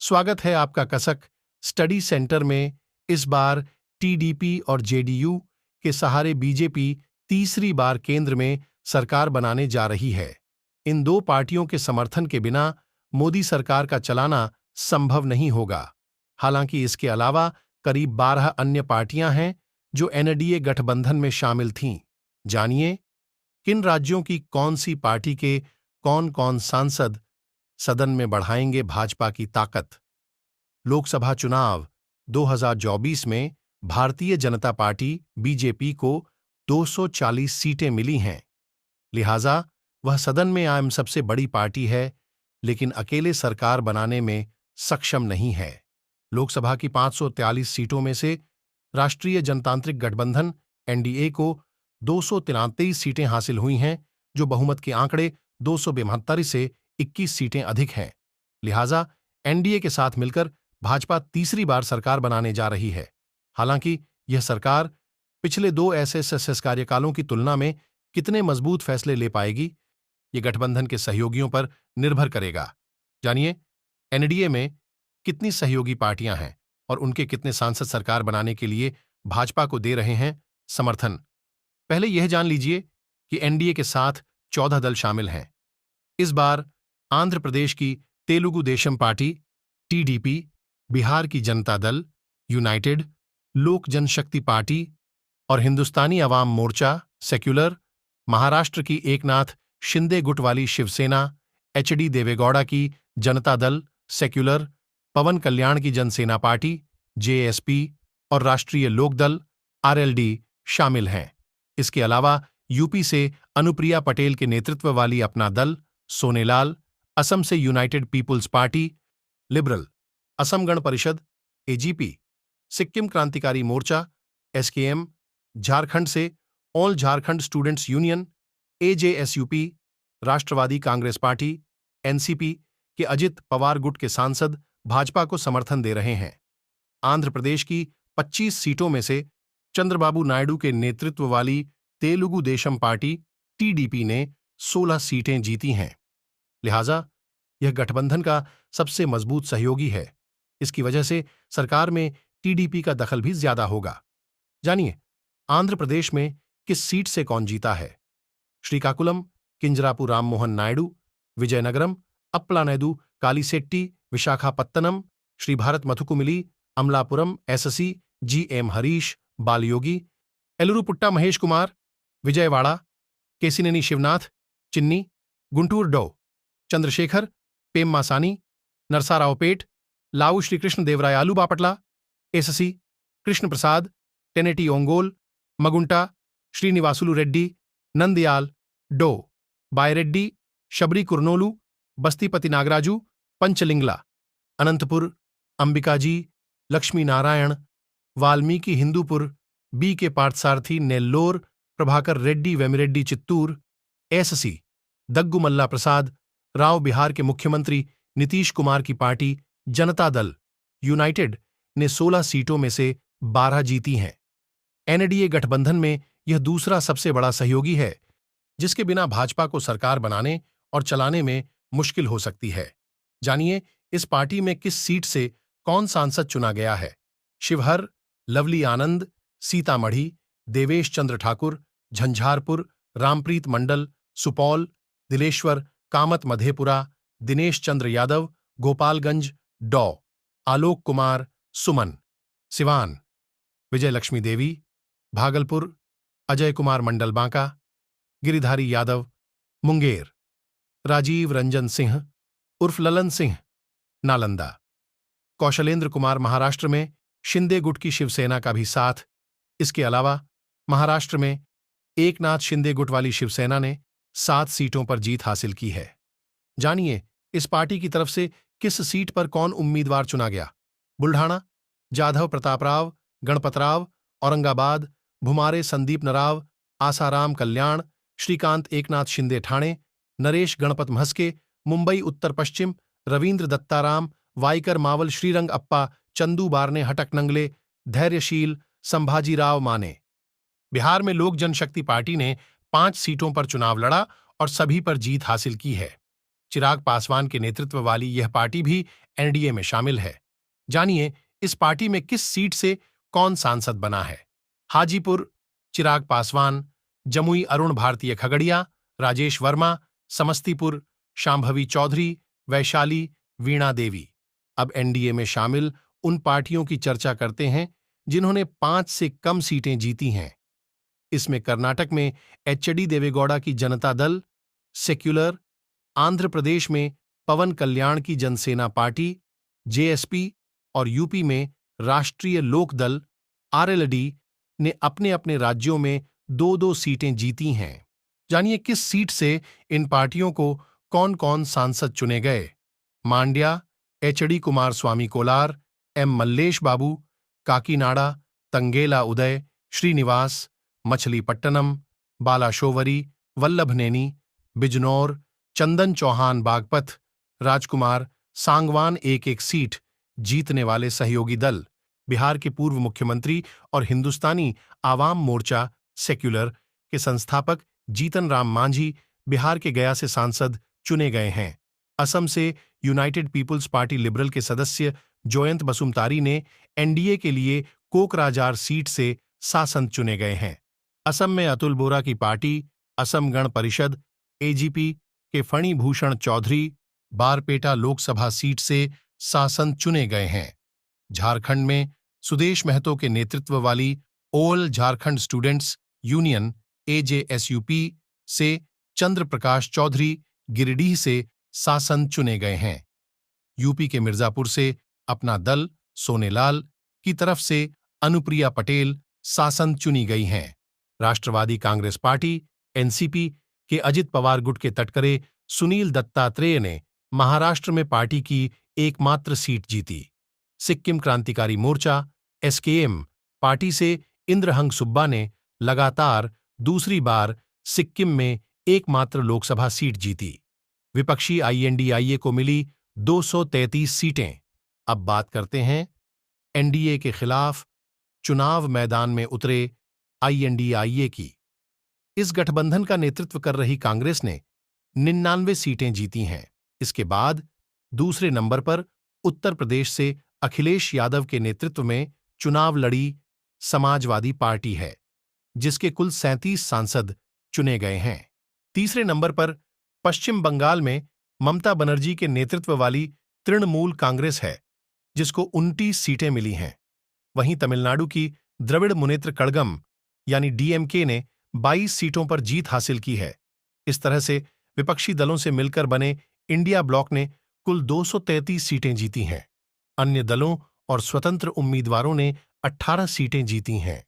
स्वागत है आपका कसक स्टडी सेंटर में। इस बार टीडीपी और जेडीयू के सहारे बीजेपी तीसरी बार केंद्र में सरकार बनाने जा रही है। इन दो पार्टियों के समर्थन के बिना मोदी सरकार का चलाना संभव नहीं होगा। हालांकि इसके अलावा करीब 12 अन्य पार्टियां हैं जो एनडीए गठबंधन में शामिल थीं। जानिए किन राज्यों की कौन सी पार्टी के कौन कौन सांसद सदन में बढ़ाएंगे भाजपा की ताकत। लोकसभा चुनाव 2024 में भारतीय जनता पार्टी बीजेपी को 240 सीटें मिली हैं। लिहाजा वह सदन में आम सबसे बड़ी पार्टी है, लेकिन अकेले सरकार बनाने में सक्षम नहीं है। लोकसभा की 543 सीटों में से राष्ट्रीय जनतांत्रिक गठबंधन एनडीए को 243 सीटें हासिल हुई हैं, जो बहुमत के आंकड़े 272 से 21 सीटें अधिक हैं। लिहाजा एनडीए के साथ मिलकर भाजपा तीसरी बार सरकार बनाने जा रही है। हालांकि यह सरकार पिछले 2 एसएसएस कार्यकालों की तुलना में कितने मजबूत फैसले ले पाएगी, ये गठबंधन के सहयोगियों पर निर्भर करेगा। जानिए एनडीए में कितनी सहयोगी पार्टियां हैं और उनके कितने सांसद सरकार बनाने के लिए भाजपा को दे रहे हैं समर्थन। पहले यह जान लीजिए कि एनडीए के साथ 14 दल शामिल हैं। इस बार आंध्र प्रदेश की तेलुगु देशम पार्टी टीडीपी, बिहार की जनता दल यूनाइटेड, लोक जनशक्ति पार्टी और हिंदुस्तानी अवाम मोर्चा सेक्युलर, महाराष्ट्र की एकनाथ शिंदे गुट वाली शिवसेना, एचडी देवेगौड़ा की जनता दल सेक्युलर, पवन कल्याण की जनसेना पार्टी जेएसपी और राष्ट्रीय लोकदल आरएलडी शामिल हैं। इसके अलावा यूपी से अनुप्रिया पटेल के नेतृत्व वाली अपना दल सोनेलाल, असम से United Peoples Party Liberal, Assam Gana Parishad AGP, Sikkim Krantikari Morcha SKM, Jharkhand से All Jharkhand Students Union AJSUP, Rashtravadi Congress Party NCP के अजित पवार गुट के सांसद भाजपा को समर्थन दे रहे हैं। आंध्र प्रदेश की 25 सीटों में से चंद्रबाबू नायडू के नेतृत्व वाली तेलुगु देशम पार्टी टीडीपी ने 16 सीटें जीती हैं। लिहाजा यह गठबंधन का सबसे मजबूत सहयोगी है। इसकी वजह से सरकार में टीडीपी का दखल भी ज्यादा होगा। जानिए आंध्र प्रदेश में किस सीट से कौन जीता है। श्रीकाकुलम किंजरापु राममोहन नायडू, विजयनगरम अप्लानेदु कालीसेट्टी, विशाखापत्तनम श्री भारत मथुकुमिली, अमलापुरम एससी जीएम हरीश बालयोगी, एलुरुपुट्टा महेश कुमार, विजयवाड़ा केसिनेनी शिवनाथ चिन्नी, गुंटूर डो चंद्रशेखर पेम्मासानी, नरसारावपेट लाऊ Shrikrishna देवरायालु Bapatla, SC Krishna Prasad, टेनेटी Ongole, Magunta Srinivasulu Reddy, Nandyal dough, Byreddy, Shabari कुर्नोलू, बस्तीपति Nagaraju, पंचलिंगला, Anantapur अंबिकाजी, Lakshmi Narayan, Valmiki Hindupur, B के पार्थसारथी नेल्लोर, प्रभाकर रेड्डी वेमिरेड्डी चित्तूर, एससी दग्गुमल्ला प्रसाद राव, बिहार के मुख्यमंत्री नीतीश कुमार की पार्टी जनता दल यूनाइटेड ने 16 सीटों में से 12 जीती हैं। एनडीए गठबंधन में यह दूसरा सबसे बड़ा सहयोगी है, जिसके बिना भाजपा को सरकार बनाने और चलाने में मुश्किल हो सकती है। जानिए इस पार्टी में किस सीट से कौन सांसद चुना गया है। शिवहर लवली आनंद, सीतामढ़ी देवेश चंद्र ठाकुर, झंझारपुर रामप्रीत मंडल, सुपौल दिलेश्वर कामत, मधेपुरा दिनेश चंद्र यादव, गोपालगंज डॉ आलोक कुमार सुमन, सिवान विजय लक्ष्मी देवी, भागलपुर अजय कुमार मंडल बांका, गिरिधारी यादव, मुंगेर राजीव रंजन सिंह उर्फ ललन सिंह, नालंदा, कौशलेंद्र कुमार महाराष्ट्र में शिंदे गुट की शिवसेना का भी साथ। इसके अलावा महाराष्ट्र में एकनाथ शिंदे गुट वाली शिवसेना ने 7 सीटों पर जीत हासिल की है। जानिए इस पार्टी की तरफ से किस सीट पर कौन उम्मीदवार चुना गया। बुल्ढाणा जाधव प्रतापराव, गणपतराव, औरंगाबाद भुमारे संदीप नराव, आसाराम कल्याण, श्रीकांत एकनाथ शिंदे ठाणे, नरेश गणपत म्हस्के, मुंबई उत्तर पश्चिम रवींद्र दत्ताराम, वाईकर मावल श्रीरंग अप्पा, चंदू बारने हटक नंगले, धैर्यशील संभाजीराव माने। बिहार में लोक जनशक्ति पार्टी ने 5 सीटों पर चुनाव लड़ा और सभी पर जीत हासिल की है। चिराग पासवान के नेतृत्व वाली यह पार्टी भी एनडीए में शामिल है। जानिए इस पार्टी में किस सीट से कौन सांसद बना है। हाजीपुर चिराग पासवान, जमुई अरुण भारतीय खगड़िया, राजेश वर्मा, समस्तीपुर शांभवी चौधरी, वैशाली वीणा देवी। अब एनडीए में शामिल उन पार्टियों की चर्चा करते हैं जिन्होंने 5 से कम सीटें जीती हैं। इसमें कर्नाटक में एच.डी. देवेगौड़ा की जनता दल, सेक्युलर, आंध्र प्रदेश में पवन कल्याण की जनसेना पार्टी, जेएसपी और यूपी में राष्ट्रीय लोक दल, आरएलडी ने अपने अपने राज्यों में 2-2 सीटें जीती हैं। जानिए किस सीट से इन पार्टियों को कौन-कौन सांसद चुने गए। मांड्या एच.डी. कुमारस्वामी कोलार, एम मल्लेश बाबू, काकीनाडा तंगेला उदय श्रीनिवास, मछलीपट्टनम बालाशोवरी, वल्लभनेनी, बिजनौर चंदन चौहान बागपत, राजकुमार सांगवान एक सीट जीतने वाले सहयोगी दल, बिहार के पूर्व मुख्यमंत्री और हिंदुस्तानी आवाम मोर्चा सेक्युलर के संस्थापक जीतन राम मांझी बिहार के गया से सांसद चुने गए हैं। असम से यूनाइटेड पीपुल्स पार्टी लिबरल के सदस्य जयंत बसुमतारी ने एनडीए के लिए कोकराझार सीट से सांसद चुने गए हैं। असम में अतुल बोरा की पार्टी असम गण परिषद एजीपी के फणी भूषण चौधरी बारपेटा लोकसभा सीट से सांसद चुने गए हैं। झारखंड में सुदेश महतो के नेतृत्व वाली ऑल झारखंड स्टूडेंट्स यूनियन एजेएसयूपी से चंद्र प्रकाश चौधरी गिरिडीह से सांसद चुने गए हैं। यूपी के मिर्जापुर से अपना दल सोनेलाल की तरफ से अनुप्रिया पटेल सांसद चुनी गई हैं। राष्ट्रवादी कांग्रेस पार्टी एनसीपी के अजित पवार गुट के तटकरे सुनील दत्तात्रेय ने महाराष्ट्र में पार्टी की एकमात्र सीट जीती। सिक्किम क्रांतिकारी मोर्चा एसकेएम पार्टी से इंद्रहंग सुब्बा ने लगातार दूसरी बार सिक्किम में एकमात्र लोकसभा सीट जीती। विपक्षी आईएनडीआईए को मिली 233 सीटें। अब बात करते हैं एनडीए के खिलाफ चुनाव मैदान में उतरे आईएनडीआईए की। इस गठबंधन का नेतृत्व कर रही कांग्रेस ने 99 सीटें जीती हैं। इसके बाद दूसरे नंबर पर उत्तर प्रदेश से अखिलेश यादव के नेतृत्व में चुनाव लड़ी समाजवादी पार्टी है, जिसके कुल 37 सांसद चुने गए हैं। तीसरे नंबर पर पश्चिम बंगाल में ममता बनर्जी के नेतृत्व वाली तृणमूल कांग्रेस है, जिसको 29 सीटें मिली हैं। वहीं तमिलनाडु की द्रविड़ मुनेत्र कड़गम यानी डीएमके ने 22 सीटों पर जीत हासिल की है। इस तरह से विपक्षी दलों से मिलकर बने इंडिया ब्लॉक ने कुल 233 सीटें जीती हैं। अन्य दलों और स्वतंत्र उम्मीदवारों ने 18 सीटें जीती हैं।